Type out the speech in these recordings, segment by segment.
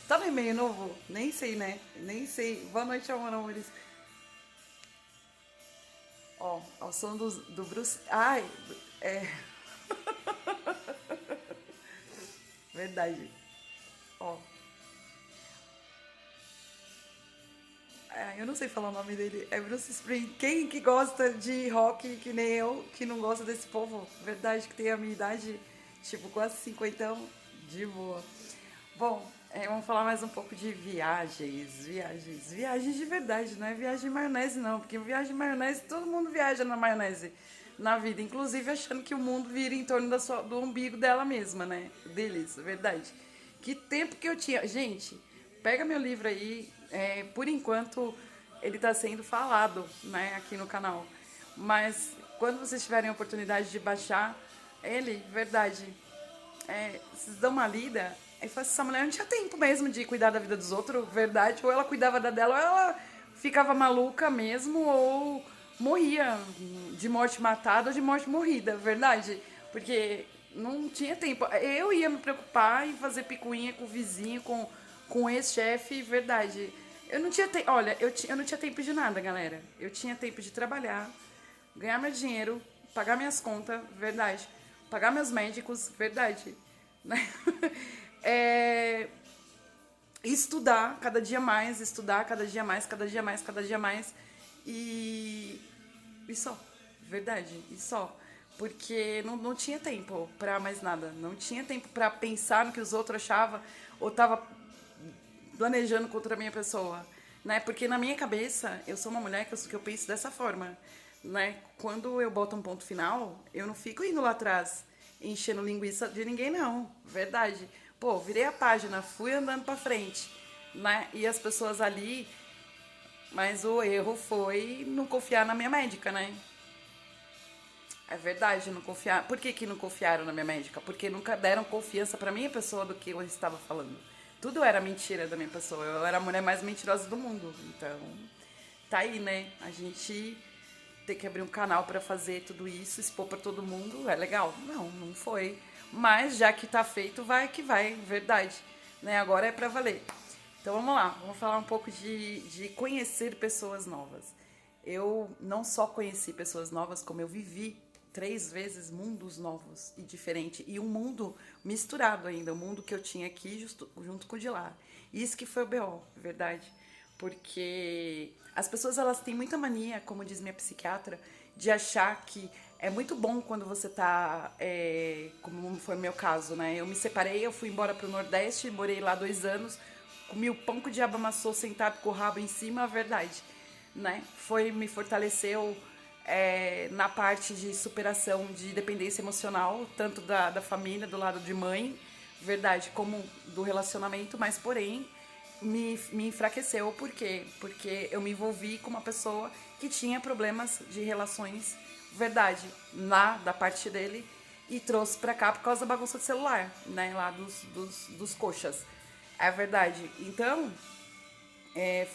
Tá no e-mail novo? Nem sei, né? Nem sei. Boa noite, amores. Ó, ao som do Bruce. Ai, é verdade. Ó, eu não sei falar o nome dele. É Bruce Spring. Quem que gosta de rock, que nem eu, que não gosta desse povo? Verdade, que tem a minha idade, tipo, quase 50, de boa. Bom, vamos falar mais um pouco de viagens de verdade, não é viagem maionese não, porque viagem maionese, todo mundo viaja na maionese na vida, inclusive achando que o mundo vira em torno do umbigo dela mesma, né? Deles, verdade. Que tempo que eu tinha. Gente, pega meu livro aí, por enquanto ele está sendo falado, né, aqui no canal. Mas quando vocês tiverem a oportunidade de baixar ele, verdade, vocês dão uma lida, aí fala assim, essa mulher não tinha tempo mesmo de cuidar da vida dos outros, verdade, ou ela cuidava da dela, ou ela ficava maluca mesmo, ou morria de morte matada ou de morte morrida, verdade, porque não tinha tempo. Eu ia me preocupar em fazer picuinha com o vizinho, com o ex-chefe, verdade. Eu não tinha tempo, olha, eu não tinha tempo de nada, galera. Eu tinha tempo de trabalhar, ganhar meu dinheiro, pagar minhas contas, verdade. Pagar meus médicos, verdade. Né? É, estudar cada dia mais, estudar cada dia mais, cada dia mais, cada dia mais. E, e só, verdade, e só. Porque não tinha tempo pra mais nada. Não tinha tempo pra pensar no que os outros achavam ou tava planejando contra a minha pessoa, né? Porque na minha cabeça, eu sou uma mulher que eu penso dessa forma, né? Quando eu boto um ponto final, eu não fico indo lá atrás, enchendo linguiça de ninguém, não. Verdade. Pô, virei a página, fui andando pra frente, né? E as pessoas ali, mas o erro foi não confiar na minha médica, né? É verdade, não confiar. Por que não confiaram na minha médica? Porque nunca deram confiança pra minha pessoa do que eu estava falando. Tudo era mentira da minha pessoa. Eu era a mulher mais mentirosa do mundo. Então, tá aí, né? A gente ter que abrir um canal pra fazer tudo isso, expor pra todo mundo, é legal? Não foi. Mas já que tá feito, vai que vai, verdade. Né? Agora é pra valer. Então vamos lá, vamos falar um pouco de conhecer pessoas novas. Eu não só conheci pessoas novas, como eu vivi 3 vezes mundos novos e diferentes. E um mundo misturado ainda, o mundo que eu tinha aqui junto com o de lá. Isso que foi o BO, verdade. Porque as pessoas elas têm muita mania, como diz minha psiquiatra, de achar que é muito bom quando você tá, como foi o meu caso, né? Eu me separei, eu fui embora pro Nordeste, morei lá 2 anos, comi o pão que o diabo amassou sentado com o rabo em cima, a verdade, né? Me fortaleceu na parte de superação de dependência emocional, tanto da família, do lado de mãe, verdade, como do relacionamento, mas porém me enfraqueceu. Por quê? Porque eu me envolvi com uma pessoa que tinha problemas de relações, verdade, lá da parte dele, e trouxe pra cá por causa da bagunça do celular, né? Lá dos coxas. É verdade. Então,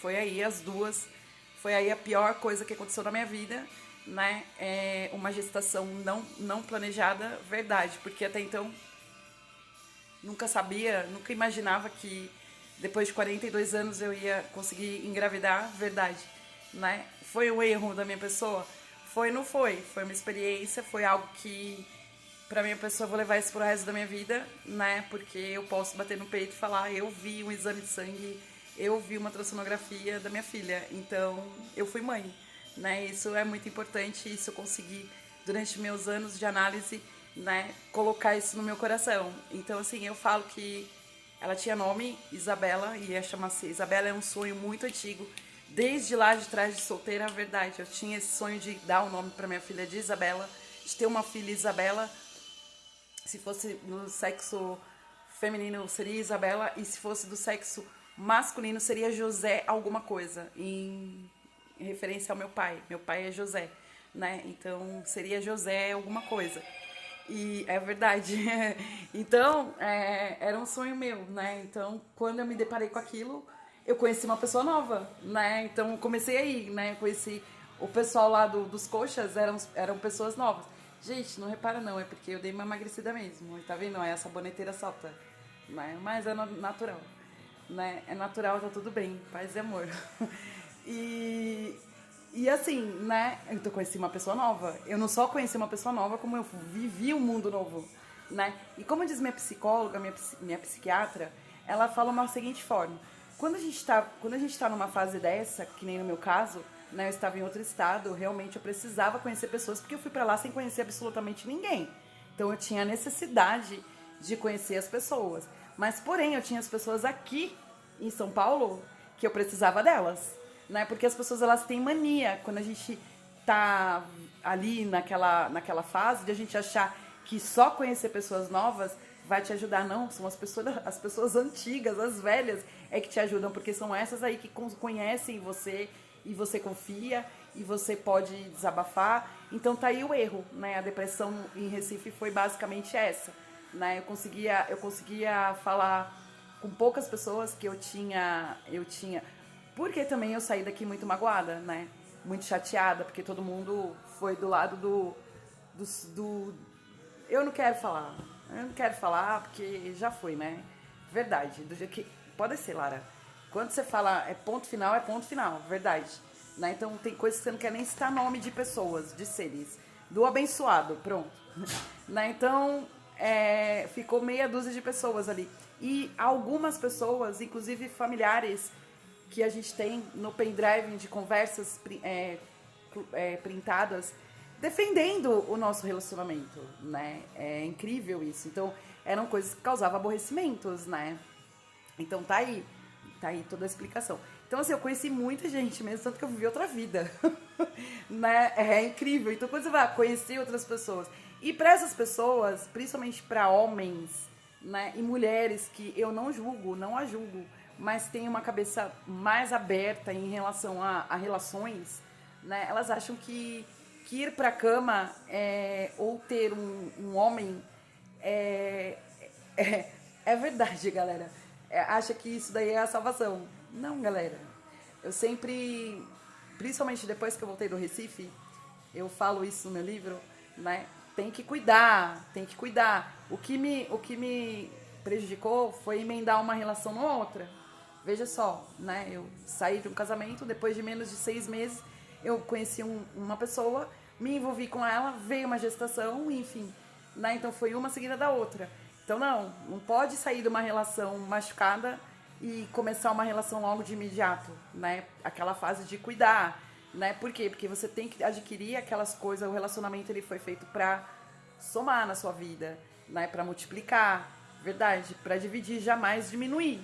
foi aí as duas. Foi aí a pior coisa que aconteceu na minha vida, né? Uma gestação não planejada, verdade, porque até então nunca sabia, nunca imaginava que depois de 42 anos eu ia conseguir engravidar, verdade, né? Foi um erro da minha pessoa? Foi, não foi. Foi uma experiência, foi algo que pra minha pessoa eu vou levar isso pro resto da minha vida, né? Porque eu posso bater no peito e falar, eu vi um exame de sangue, eu vi uma ultrassonografia da minha filha, então eu fui mãe, né? Isso é muito importante, isso eu consegui durante meus anos de análise, né, colocar isso no meu coração. Então assim, eu falo que ela tinha nome Isabela e ia chamar-se Isabela. É um sonho muito antigo, desde lá de trás de solteira, a verdade. Eu tinha esse sonho de dar o nome para minha filha de Isabela, de ter uma filha Isabela. Se fosse no sexo feminino seria Isabela e se fosse do sexo masculino seria José alguma coisa, em referência ao meu pai. Meu pai é José, né? Então seria José alguma coisa. E é verdade. Então, era um sonho meu, né? Então, quando eu me deparei com aquilo, eu conheci uma pessoa nova, né? Então, comecei aí, né? Conheci o pessoal lá dos coxas, eram pessoas novas. Gente, não repara não, é porque eu dei uma emagrecida mesmo. Tá vendo? Aí a saboneteira solta, né? Mas é natural. né? É natural, tá tudo bem, paz e amor. E, e assim, né? Eu conheci uma pessoa nova. Eu não só conheci uma pessoa nova, como eu vivi um mundo novo, né? E como diz minha psicóloga, minha psiquiatra, ela fala uma seguinte forma. Quando a gente tá numa fase dessa, que nem no meu caso, né? Eu estava em outro estado, realmente eu precisava conhecer pessoas, porque eu fui pra lá sem conhecer absolutamente ninguém. Então eu tinha a necessidade de conhecer as pessoas. Mas, porém, eu tinha as pessoas aqui em São Paulo que eu precisava delas, né? Porque as pessoas elas têm mania quando a gente tá ali naquela fase de a gente achar que só conhecer pessoas novas vai te ajudar. Não, são as pessoas antigas, as velhas é que te ajudam, porque são essas aí que conhecem você e você confia e você pode desabafar. Então tá aí o erro, né? A depressão em Recife foi basicamente essa, né? Eu conseguia falar com poucas pessoas que eu tinha, porque também eu saí daqui muito magoada, né? Muito chateada, porque todo mundo foi do lado do eu não quero falar. Eu não quero falar porque já foi, né? Verdade. Do jeito que. Pode ser, Lara. Quando você fala é ponto final. Verdade. Né? Então tem coisas que você não quer nem citar nome de pessoas, de seres. Do abençoado, pronto. Né? Então ficou meia dúzia de pessoas ali. E algumas pessoas, inclusive familiares, que a gente tem no pendrive de conversas printadas, defendendo o nosso relacionamento, né? É incrível isso. Então, eram coisas que causavam aborrecimentos, né? Então, tá aí toda a explicação. Então, assim, eu conheci muita gente mesmo, tanto que eu vivi outra vida, né? É incrível. Então, quando você vai conhecer outras pessoas, e para essas pessoas, principalmente para homens, né, e mulheres que eu não julgo, não a julgo, mas têm uma cabeça mais aberta em relação a relações, né? Elas acham que ir pra cama ou ter um homem é, é verdade, galera. Acha que isso daí é a salvação. Não, galera. Eu sempre, principalmente depois que eu voltei do Recife, eu falo isso no meu livro, né? Tem que cuidar, tem que cuidar. O que me prejudicou foi emendar uma relação na outra. Veja só, né? Eu saí de um casamento, depois de menos de 6 meses, eu conheci uma pessoa, me envolvi com ela, veio uma gestação, enfim. Né? Então foi uma seguida da outra. Então não pode sair de uma relação machucada e começar uma relação logo de imediato, né? Aquela fase de cuidar, né? Por quê? Porque você tem que adquirir aquelas coisas, o relacionamento ele foi feito pra somar na sua vida, né? Pra multiplicar, verdade, pra dividir, jamais diminuir,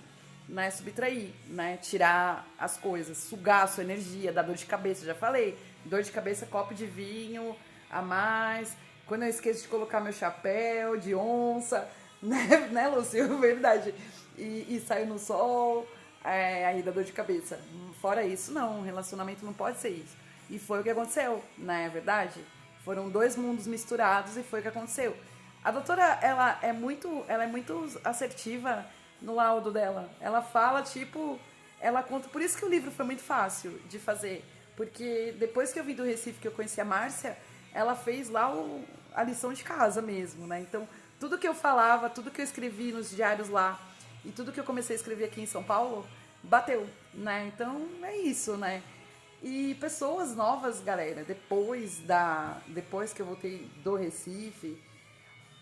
né? Subtrair, né? Tirar as coisas, sugar a sua energia, dar dor de cabeça, já falei. Dor de cabeça, copo de vinho a mais. Quando eu esqueço de colocar meu chapéu de onça, né, Lúcio? Verdade. E saio no sol, aí dá dor de cabeça. Fora isso, não. Um relacionamento não pode ser isso. E foi o que aconteceu, não é verdade? Foram dois mundos misturados e foi o que aconteceu. A doutora, ela é muito assertiva no laudo dela. Ela fala, tipo, ela conta. Por isso que o livro foi muito fácil de fazer. Porque depois que eu vim do Recife, que eu conheci a Márcia, ela fez lá a lição de casa mesmo, né? Então, tudo que eu falava, tudo que eu escrevi nos diários lá e tudo que eu comecei a escrever aqui em São Paulo, bateu, né? Então, é isso, né? E pessoas novas, galera, depois que eu voltei do Recife,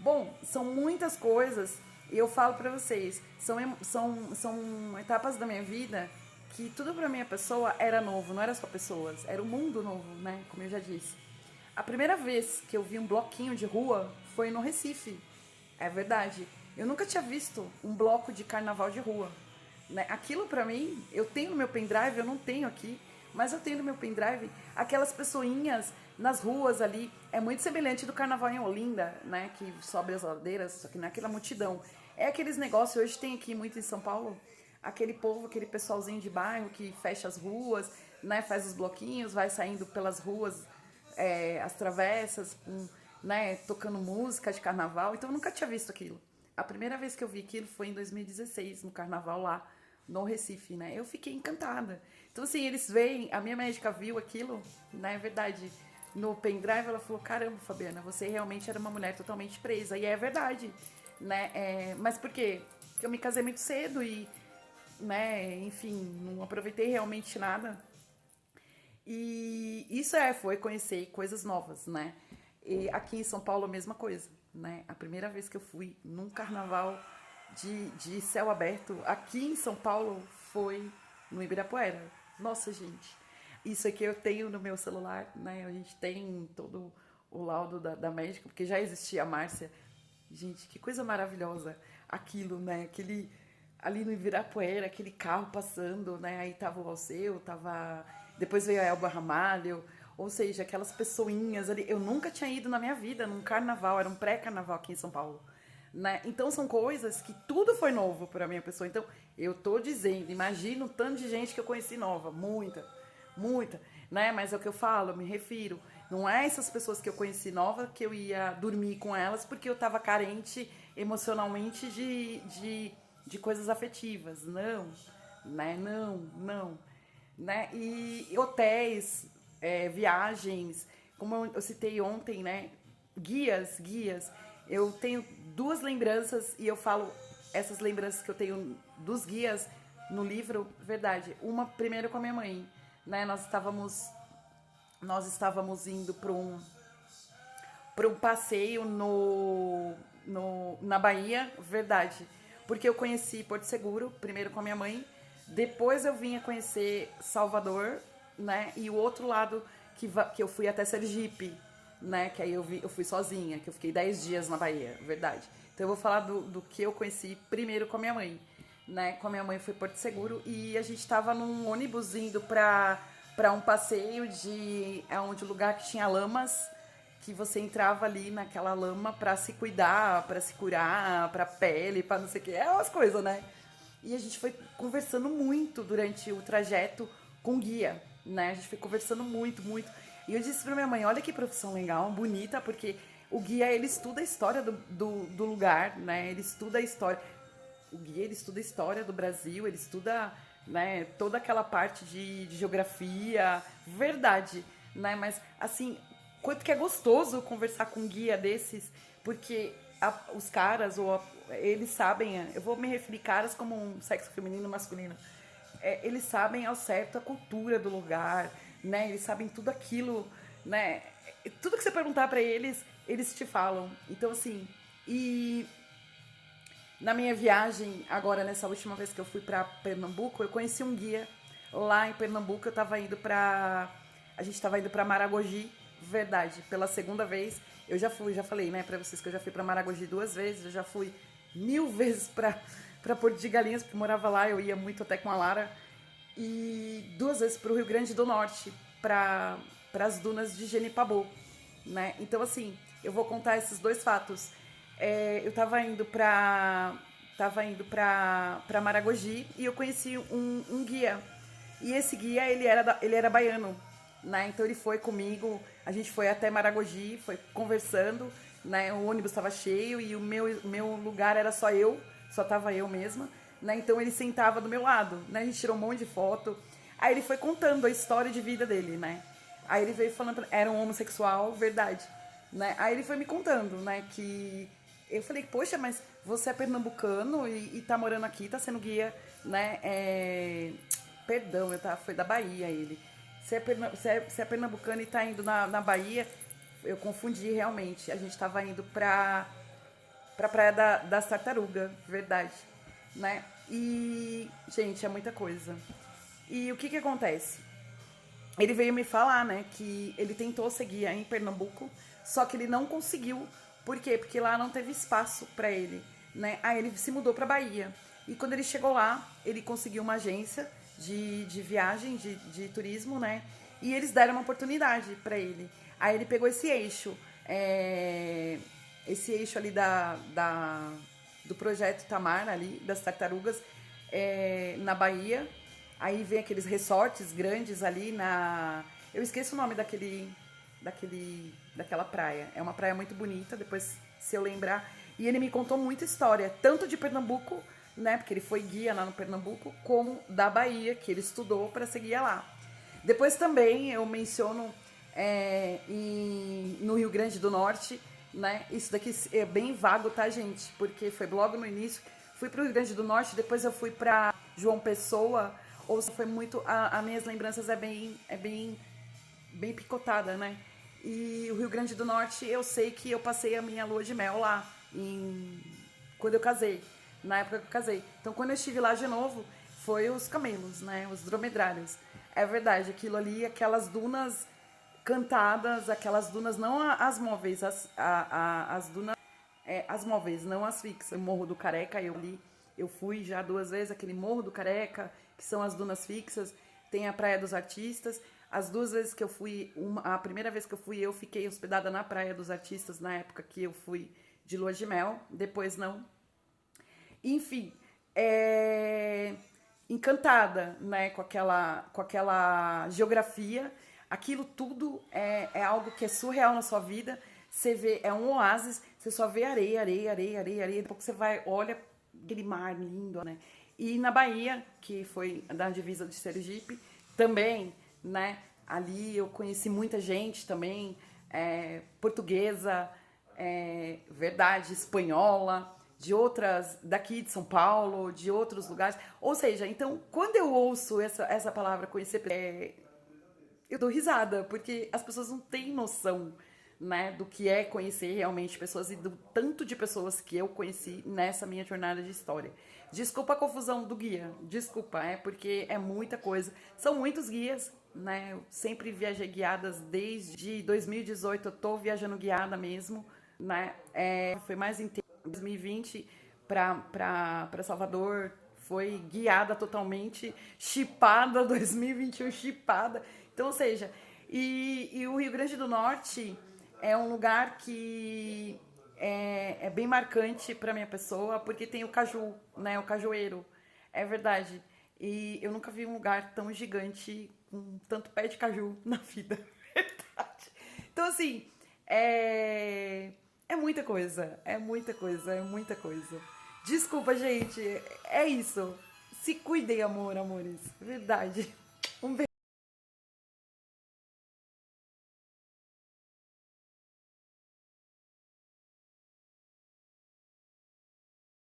bom, são muitas coisas e eu falo pra vocês, são etapas da minha vida que tudo pra minha pessoa era novo, não era só pessoas, era um mundo novo, né? Como eu já disse. A primeira vez que eu vi um bloquinho de rua foi no Recife. É verdade. Eu nunca tinha visto um bloco de carnaval de rua. Né? Aquilo pra mim, eu tenho no meu pendrive, eu não tenho aqui, mas eu tenho no meu pendrive aquelas pessoinhas nas ruas ali. É muito semelhante do carnaval em Olinda, né? Que sobe as ladeiras, só que não é aquela multidão. É aqueles negócios, hoje tem aqui muito em São Paulo, aquele povo, aquele pessoalzinho de bairro que fecha as ruas, né? Faz os bloquinhos, vai saindo pelas ruas, as travessas, né? Tocando música de carnaval. Então eu nunca tinha visto aquilo. A primeira vez que eu vi aquilo foi em 2016, no carnaval lá no Recife, né? Eu fiquei encantada. Então, assim, eles veem, a minha médica viu aquilo, né? É verdade. No pendrive, ela falou: caramba, Fabiana, você realmente era uma mulher totalmente presa. E é verdade, né? Mas por quê? Porque eu me casei muito cedo e né? Enfim, não aproveitei realmente nada. E isso foi conhecer coisas novas, né? E aqui em São Paulo a mesma coisa, né? A primeira vez que eu fui num carnaval de céu aberto aqui em São Paulo foi no Ibirapuera. Nossa, gente, isso aqui eu tenho no meu celular, né? A gente tem todo o laudo da médica, porque já existia a Márcia. Gente, que coisa maravilhosa aquilo, né? Aquele ali no Ibirapuera, aquele carro passando, né? Aí tava o Alceu, tava. Depois veio a Elba Ramalho, ou seja, aquelas pessoinhas ali. Eu nunca tinha ido na minha vida num carnaval, era um pré-carnaval aqui em São Paulo. Né? Então são coisas que tudo foi novo para minha pessoa. Então eu tô dizendo, imagina o tanto de gente que eu conheci nova, muita, muita, né? Mas é o que eu falo, eu me refiro. Não é essas pessoas que eu conheci nova que eu ia dormir com elas porque eu tava carente emocionalmente de coisas afetivas. Não, né? Não, não. Né? E hotéis, viagens, como eu citei ontem, né? Guias. Eu tenho duas lembranças e eu falo essas lembranças que eu tenho dos guias no livro, verdade. Uma primeiro com a minha mãe, né? Nós estávamos indo para um passeio na Bahia, verdade. Porque eu conheci Porto Seguro, primeiro com a minha mãe, depois eu vinha conhecer Salvador, né? E o outro lado que eu fui até Sergipe, né? Que aí eu fui sozinha, que eu fiquei 10 dias na Bahia, verdade. Então eu vou falar do que eu conheci primeiro com a minha mãe, né? Com a minha mãe foi Porto Seguro e a gente tava num ônibus indo para um passeio onde o lugar que tinha lamas, que você entrava ali naquela lama para se cuidar, para se curar, para pele, para não sei o que, é umas coisas, né? E a gente foi conversando muito durante o trajeto com o guia, né? A gente foi conversando muito, muito. E eu disse pra minha mãe, olha que profissão legal, bonita, porque o guia, ele estuda a história do lugar, né? Ele estuda a história. O guia, ele estuda a história do Brasil, ele estuda, né, toda aquela parte de geografia, verdade, né? Mas, assim, quanto que é gostoso conversar com um guia desses, porque os caras, eles sabem, eu vou me referir caras como um sexo feminino e masculino, eles sabem ao certo a cultura do lugar, né? Eles sabem tudo aquilo, né? Tudo que você perguntar pra eles, eles te falam. Então, assim, e na minha viagem, agora nessa última vez que eu fui pra Pernambuco, eu conheci um guia lá em Pernambuco. A gente tava indo pra Maragogi, verdade, pela segunda vez. Eu já fui, já falei, né, pra vocês que eu já fui pra Maragogi 2 vezes, eu já fui 1000 vezes pra Porto de Galinhas, porque eu morava lá, eu ia muito até com a Lara. E 2 vezes pro Rio Grande do Norte, para as dunas de Genipabu, né? Então, assim, eu vou contar esses dois fatos. Eu tava indo pra Maragogi e eu conheci um guia. E esse guia, ele era baiano, né? Então ele foi comigo, a gente foi até Maragogi, foi conversando, né? O ônibus estava cheio e o meu lugar era só tava eu mesma, né? Então ele sentava do meu lado, né? A gente tirou um monte de foto. Aí ele foi contando a história de vida dele, né? Aí ele veio falando, era um homossexual, verdade, né? Aí ele foi me contando, né, que eu falei, poxa, mas você é pernambucano e tá morando aqui, tá sendo guia, né? Perdão, foi da Bahia ele. Você é pernambucano e tá indo na Bahia, eu confundi realmente. A gente tava indo pra Praia das Tartarugas, verdade, né? E, gente, é muita coisa. E o que que acontece? Ele veio me falar, né, que ele tentou seguir aí em Pernambuco, só que ele não conseguiu. Por quê? Porque lá não teve espaço para ele, né? Aí ele se mudou para Bahia. E quando ele chegou lá, ele conseguiu uma agência de viagem, de turismo, né? E eles deram uma oportunidade para ele. Aí ele pegou esse eixo ali do projeto Tamar, ali, das tartarugas, na Bahia. Aí vem aqueles resorts grandes ali na. Eu esqueço o nome daquela praia. É uma praia muito bonita, depois se eu lembrar. E ele me contou muita história, tanto de Pernambuco, né? Porque ele foi guia lá no Pernambuco, como da Bahia, que ele estudou para ser guia lá. Depois também eu menciono no Rio Grande do Norte, né? Isso daqui é bem vago, tá, gente? Porque foi logo no início. Fui pro Rio Grande do Norte, depois eu fui João Pessoa, ou se foi muito. As minhas lembranças bem picotada, né? E o Rio Grande do Norte, eu sei que eu passei a minha lua de mel lá, quando eu casei, na época que eu casei. Então, quando eu estive lá de novo, foi os camelos, né? Os dromedários. É verdade, aquilo ali, aquelas dunas cantadas, aquelas dunas, não as móveis, as dunas, as móveis, não as fixas. O Morro do Careca, eu fui já 2 vezes, aquele Morro do Careca, que são as dunas fixas, tem a Praia dos Artistas. As 2 vezes que eu fui, a primeira vez que eu fui, eu fiquei hospedada na Praia dos Artistas, na época que eu fui de lua de mel, depois não. Enfim, encantada, né, com aquela geografia. Aquilo tudo é algo que é surreal na sua vida. Você vê, é um oásis, você só vê areia, areia, areia, areia, areia. Depois você vai, olha aquele mar lindo, né? E na Bahia, que foi da divisa de Sergipe, também, né? Ali eu conheci muita gente também, portuguesa, verdade, espanhola, de outras, daqui de São Paulo, de outros lugares. Ou seja, então, quando eu ouço essa palavra conhecer, eu dou risada, porque as pessoas não têm noção, né, do que é conhecer realmente pessoas e do tanto de pessoas que eu conheci nessa minha jornada de história. Desculpa a confusão do guia, desculpa, porque é muita coisa. São muitos guias, né? Eu sempre viajei guiadas desde 2018, eu tô viajando guiada mesmo, né? Foi mais em 2020 para Salvador, foi guiada totalmente, chipada 2021, chipada. Então, ou seja, e o Rio Grande do Norte é um lugar que é bem marcante para minha pessoa, porque tem o caju, né? O cajueiro. É verdade. E eu nunca vi um lugar tão gigante com tanto pé de caju na vida. Verdade. Então, assim, é muita coisa. É muita coisa, é muita coisa. Desculpa, gente. É isso. Se cuidem, amores. Verdade.